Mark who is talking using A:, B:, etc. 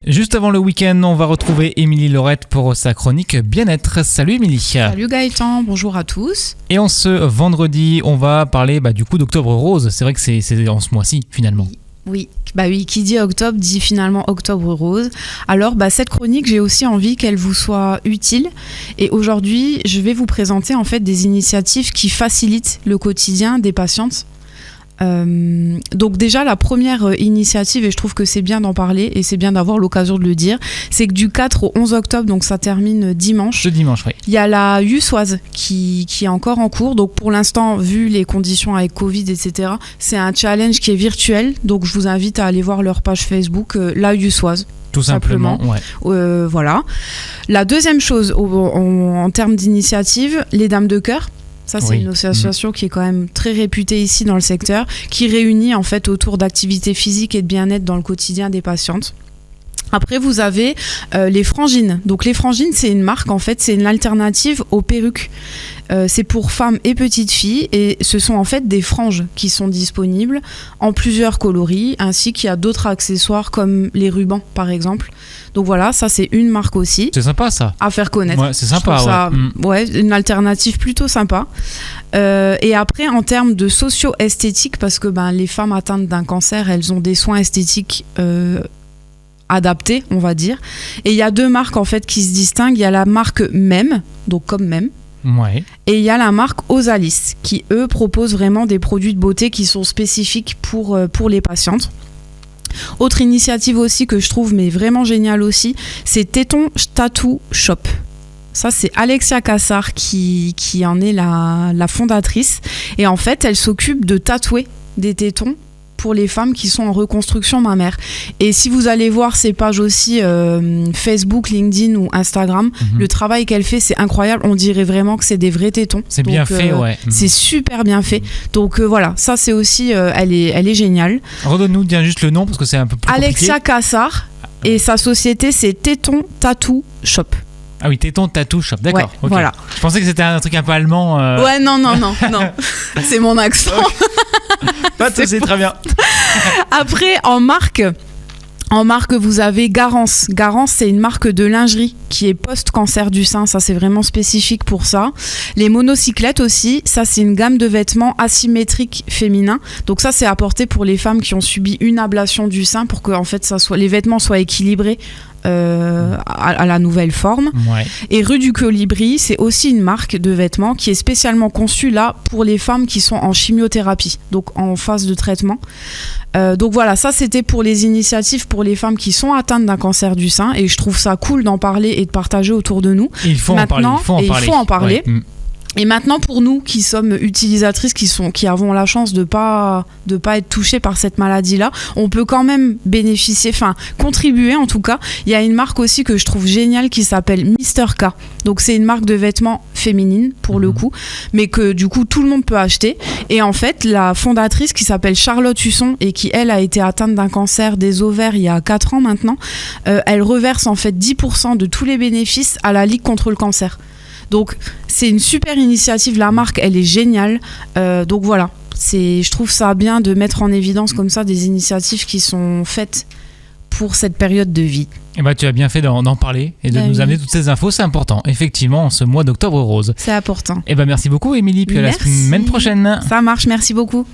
A: Juste avant le week-end, on va retrouver Émilie Laurette pour sa chronique Bien-être. Salut Émilie.
B: Salut Gaëtan, bonjour à tous.
A: Et en ce vendredi, on va parler du coup d'Octobre Rose. C'est vrai que c'est en ce mois-ci finalement.
B: Oui, qui dit octobre dit finalement Octobre Rose. Alors cette chronique, j'ai aussi envie qu'elle vous soit utile. Et aujourd'hui, je vais vous présenter en fait des initiatives qui facilitent le quotidien des patientes. Donc déjà la première initiative, et je trouve que c'est bien d'en parler et c'est bien d'avoir l'occasion de le dire, c'est que du 4 au 11 octobre, donc ça termine dimanche.
A: Ce dimanche, oui.
B: Il y a la Hussoise qui est encore en cours. Donc pour l'instant, vu les conditions avec Covid, etc., c'est un challenge qui est virtuel. Donc je vous invite à aller voir leur page Facebook, la Hussoise.
A: Tout simplement,
B: ouais. Voilà. La deuxième chose, en termes d'initiative, les Dames de Cœur. Ça, c'est une association qui est quand même très réputée ici dans le secteur, qui réunit en fait autour d'activités physiques et de bien-être dans le quotidien des patientes. Après, vous avez les Frangines. Donc, les Frangines, c'est une marque, en fait, c'est une alternative aux perruques. C'est pour femmes et petites filles et ce sont en fait des franges qui sont disponibles en plusieurs coloris, ainsi qu'il y a d'autres accessoires comme les rubans, par exemple. Donc voilà, ça, c'est une marque aussi.
A: C'est sympa, ça.
B: À faire connaître.
A: Ouais, c'est sympa,
B: une alternative plutôt sympa. Et après, en termes de socio-esthétique, parce que les femmes atteintes d'un cancer, elles ont des soins esthétiques adaptés, on va dire. Et il y a deux marques en fait qui se distinguent. Il y a la marque Même, donc comme Même.
A: Ouais.
B: Et il y a la marque Osalis qui, eux, proposent vraiment des produits de beauté qui sont spécifiques pour les patientes. Autre initiative aussi que je trouve mais vraiment géniale aussi, c'est Téton Tattoo Shop. Ça, c'est Alexia Cassar qui en est la fondatrice. Et en fait, elle s'occupe de tatouer des tétons pour les femmes qui sont en reconstruction mammaire. Et si vous allez voir ses pages aussi Facebook, LinkedIn ou Instagram, le travail qu'elle fait, c'est incroyable. On dirait vraiment que c'est des vrais tétons.
A: C'est bien fait, ouais.
B: C'est super bien fait. Donc voilà, ça c'est aussi, elle est géniale.
A: Redonne-nous bien juste le nom parce que c'est un peu plus
B: Alexia
A: compliqué.
B: Cassar et sa société, c'est Téton Tattoo Shop.
A: Ah oui, Téton Tattoo Shop, d'accord.
B: Ouais,
A: okay.
B: Voilà.
A: Je pensais que c'était un truc un peu allemand.
B: Ouais, non. C'est mon accent.
A: Pas de soucis, très bien.
B: Après, en marque, vous avez Garance. Garance, c'est une marque de lingerie qui est post-cancer du sein. Ça, c'est vraiment spécifique pour ça. Les monocyclettes aussi. Ça, c'est une gamme de vêtements asymétriques féminins. Donc ça, c'est apporté pour les femmes qui ont subi une ablation du sein pour que en fait, les vêtements soient équilibrés à la nouvelle forme.
A: Ouais. Et
B: Rue du Colibri, c'est aussi une marque de vêtements qui est spécialement conçue là pour les femmes qui sont en chimiothérapie, donc en phase de traitement. Donc voilà, ça c'était pour les initiatives pour les femmes qui sont atteintes d'un cancer du sein et je trouve ça cool d'en parler et de partager autour de nous.
A: Il faut en parler.
B: Ouais. Et maintenant, pour nous qui sommes utilisatrices, qui avons la chance de pas être touchées par cette maladie-là, on peut quand même bénéficier, contribuer en tout cas. Il y a une marque aussi que je trouve géniale qui s'appelle Mister K. Donc c'est une marque de vêtements féminine pour le coup, mais que du coup tout le monde peut acheter. Et en fait, la fondatrice qui s'appelle Charlotte Husson et qui elle a été atteinte d'un cancer des ovaires il y a 4 ans maintenant, elle reverse en fait 10% de tous les bénéfices à la Ligue contre le cancer. Donc c'est une super initiative, la marque elle est géniale, donc voilà, je trouve ça bien de mettre en évidence comme ça des initiatives qui sont faites pour cette période de vie.
A: Et tu as bien fait d'en parler et de nous amener toutes ces infos, c'est important, effectivement, en ce mois d'Octobre Rose.
B: C'est important.
A: Et merci beaucoup Émilie, puis à la semaine prochaine.
B: Ça marche, merci beaucoup.